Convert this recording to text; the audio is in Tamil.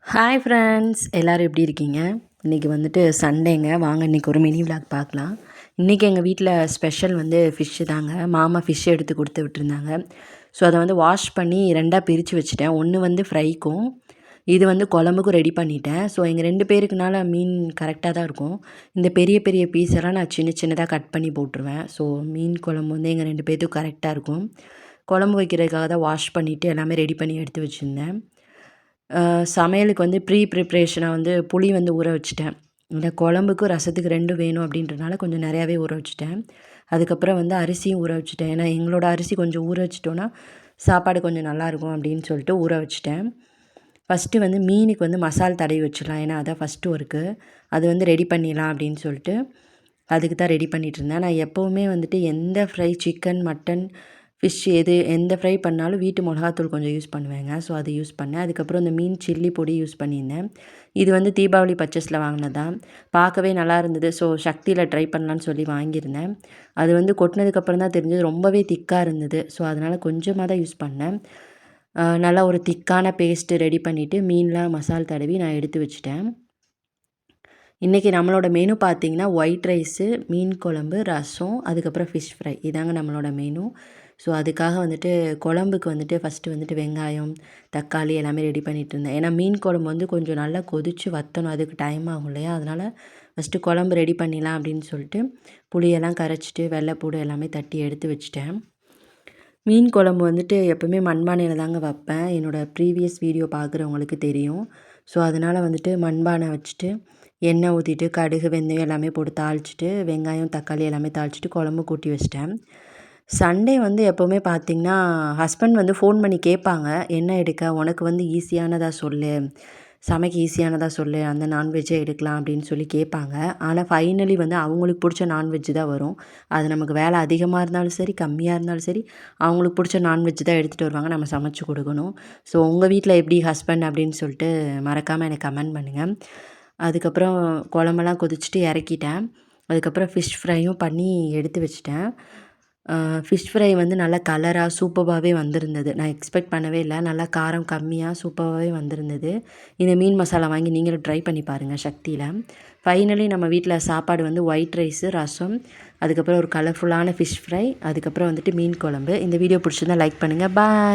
ஹாய் ஃப்ரெண்ட்ஸ், எல்லோரும் எப்படி இருக்கீங்க? இன்றைக்கி வந்துட்டு சண்டேங்க. வாங்க இன்றைக்கி ஒரு மினி விலாக் பார்க்கலாம். இன்றைக்கி எங்கள் வீட்டில் ஸ்பெஷல் வந்து ஃபிஷ்ஷு தாங்க. மாமா ஃபிஷ் எடுத்து கொடுத்து விட்டுருந்தாங்க. ஸோ அதை வந்து வாஷ் பண்ணி 2ஆக பிரித்து வச்சுட்டேன். ஒன்று வந்து ஃப்ரைக்கும், இது வந்து குழம்புக்கும் ரெடி பண்ணிட்டேன். ஸோ எங்கள் 2 பேருக்குனால மீன் கரெக்டாக தான் இருக்கும். இந்த பெரிய பெரிய பீஸ் எல்லாம் நான் சின்ன சின்னதாக கட் பண்ணி போட்டுருவேன். ஸோ மீன் குழம்பு வந்து எங்கள் 2 பேர்த்துக்கும் கரெக்டாக இருக்கும். குழம்பு வைக்கிறதுக்காக தான் வாஷ் பண்ணிவிட்டு எல்லாமே ரெடி பண்ணி எடுத்து வச்சுருந்தேன். சமையலுக்கு வந்து ப்ரிப்ரேஷனாக வந்து புளி வந்து ஊற வச்சுட்டேன். இந்த குழம்புக்கும் ரசத்துக்கு 2 வேணும் அப்படின்றனால கொஞ்சம் நிறையாவே ஊற வச்சுட்டேன். அதுக்கப்புறம் வந்து அரிசியும் ஊற வச்சுட்டேன். ஏன்னா எங்களோட அரிசி கொஞ்சம் ஊற வச்சுட்டோன்னா சாப்பாடு கொஞ்சம் நல்லாயிருக்கும் அப்படின்னு சொல்லிட்டு ஊற வச்சுட்டேன். ஃபஸ்ட்டு வந்து மீனுக்கு வந்து மசால் தடவி வச்சிடலாம். ஏன்னா அதான் ஃபஸ்ட்டு ஒர்க்கு. அது வந்து ரெடி பண்ணிடலாம் அப்படின்னு சொல்லிட்டு அதுக்கு தான் ரெடி பண்ணிகிட்ருந்தேன். நான் எப்போவுமே வந்துட்டு எந்த ஃப்ரை சிக்கன், மட்டன், ஃபிஷ் எந்த ஃப்ரை பண்ணாலும் வீட்டு மிளகாத்தூள் கொஞ்சம் யூஸ் பண்ணுவேங்க. ஸோ அது யூஸ் பண்ணேன். அதுக்கப்புறம் இந்த மீன் சில்லி பொடி யூஸ் பண்ணியிருந்தேன். இது வந்து தீபாவளி பர்ச்சேஸில் வாங்கினது தான். பார்க்கவே நல்லா இருந்தது. ஸோ சக்தியில் ட்ரை பண்ணலான்னு சொல்லி வாங்கியிருந்தேன். அது வந்து கொட்டினதுக்கப்புறம் தான் தெரிஞ்சது ரொம்பவே திக்காக இருந்தது. ஸோ அதனால் கொஞ்சமாக தான் யூஸ் பண்ணேன். நல்லா ஒரு திக்கான பேஸ்ட்டு ரெடி பண்ணிவிட்டு மீன்லாம் மசால் தடவி நான் எடுத்து வச்சுட்டேன். இன்றைக்கி நம்மளோட மெனு பார்த்திங்கன்னா ஒயிட் ரைஸு, மீன் குழம்பு, ரசம், அதுக்கப்புறம் ஃபிஷ் ஃப்ரை இதாங்க நம்மளோட மெனு. ஸோ அதுக்காக வந்துட்டு குழம்புக்கு வந்துட்டு ஃபஸ்ட்டு வந்துட்டு வெங்காயம், தக்காளி எல்லாமே ரெடி பண்ணிகிட்ருந்தேன். ஏன்னா மீன் குழம்பு வந்து கொஞ்சம் நல்லா கொதித்து வற்றணும், அதுக்கு டைம் ஆகும் இல்லையா? அதனால் ஃபஸ்ட்டு குழம்பு ரெடி பண்ணிடலாம் அப்படின்னு சொல்லிட்டு புளியெல்லாம் கரைச்சிட்டு வெள்ளைப்பூடு எல்லாமே தட்டி எடுத்து வச்சுட்டேன். மீன் குழம்பு வந்துட்டு எப்போவுமே மண்பானையில் தாங்க வைப்பேன். என்னோடய ப்ரீவியஸ் வீடியோ பார்க்குறவங்களுக்கு தெரியும். ஸோ அதனால் வந்துட்டு மண்பானை வச்சுட்டு எண்ணெய் ஊற்றிட்டு கடுகு, வெந்தயம் எல்லாமே போட்டு தாளிச்சிட்டு வெங்காயம், தக்காளி எல்லாமே தாளிச்சிட்டு குழம்பு கூட்டி வச்சிட்டேன். சண்டே வந்து எப்போவுமே பார்த்திங்கன்னா ஹஸ்பண்ட் வந்து ஃபோன் பண்ணி கேட்பாங்க, என்ன எடுக்க, உனக்கு வந்து ஈஸியானதாக சொல்லு, சமைக்க ஈஸியானதாக சொல்லு, அந்த நான்வெஜ்ஜே எடுக்கலாம் அப்படின்னு சொல்லி கேட்பாங்க. ஆனால் ஃபைனலி வந்து அவங்களுக்கு பிடிச்ச நான்வெஜ் தான் வரும். அது நமக்கு வேலை அதிகமாக இருந்தாலும் சரி, கம்மியாக இருந்தாலும் சரி, அவங்களுக்கு பிடிச்ச நான்வெஜ் தான் எடுத்துகிட்டு வருவாங்க, நம்ம சமைச்சு கொடுக்கணும். ஸோ உங்கள் வீட்டில் எப்படி ஹஸ்பண்ட் அப்படின்னு சொல்லிட்டு மறக்காமல் எனக்கு கமெண்ட் பண்ணுங்கள். அதுக்கப்புறம் குழம்பெல்லாம் கொதிச்சுட்டு இறக்கிட்டேன். அதுக்கப்புறம் ஃபிஷ் ஃப்ரையும் பண்ணி எடுத்து வச்சுட்டேன். ஃபிஷ் ஃப்ரை வந்து நல்லா கலராக சூப்பராகவே வந்திருந்தது. நான் எக்ஸ்பெக்ட் பண்ணவே இல்லை. நல்லா காரம் கம்மியாக சூப்பராகவே வந்திருந்தது. இந்த மீன் மசாலா வாங்கி நீங்களும் ட்ரை பண்ணி பாருங்கள் சக்தியில். ஃபைனலி நம்ம வீட்டில் சாப்பாடு வந்து ஒயிட் ரைஸு, ரசம், அதுக்கப்புறம் ஒரு கலர்ஃபுல்லான ஃபிஷ் ஃப்ரை, அதுக்கப்புறம் வந்துட்டு மீன் குழம்பு. இந்த வீடியோ பிடிச்சிருந்தா லைக் பண்ணுங்கள். பாய்.